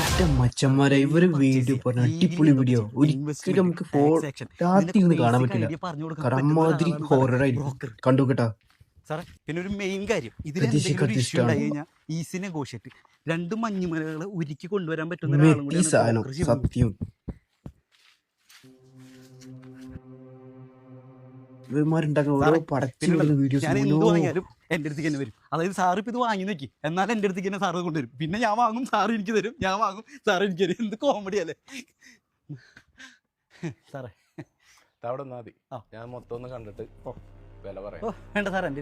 എന്റെ മച്ചന്മാരെ ഇവര് വീഡിയോ പറഞ്ഞ അടിപൊളി വീഡിയോ ഒരിക്കലും നമുക്ക് രാത്രി ഒന്നും കാണാൻ പറ്റില്ല. കാരണം അമ്മാതിരി ഹൊററായിരിക്കും. കണ്ടു കേട്ടാ സാറേ. പിന്നെ ഒരു മെയിൻ കാര്യം, ഇതിലെന്തെങ്കിലും ഒരു ഇഷ്യൂ ഉണ്ടായി കഴിഞ്ഞാൽ ഈസി നെഗോഷിയേറ്റ്. 2 മഞ്ഞുമലകളെ ഉരുക്കി കൊണ്ടുവരാൻ പറ്റുന്ന ഒരാളും കൂടി സത്യം. ഞാൻ എന്ത് വാങ്ങിയാലും എൻ്റെ അടുത്തേക്ക് തന്നെ വരും. അതായത് സാറ് ഇപ്പം ഇത് വാങ്ങി നോക്കി, എന്നാൽ എൻ്റെ അടുത്തേക്ക് തന്നെ സാറ് കൊണ്ടുവരും. പിന്നെ ഞാൻ വാങ്ങും, സാറ് എനിക്ക് തരും, ഞാൻ വാങ്ങും, സാറ് എനിക്ക് തരും. എന്ത് കോമഡി അല്ലേ സാറേ? അവിടെ നിന്നാൽ മതി, ഞാൻ മൊത്തം ഒന്ന് കണ്ടിട്ട് വില പറയാം. വേണ്ട സാർ, എൻ്റെ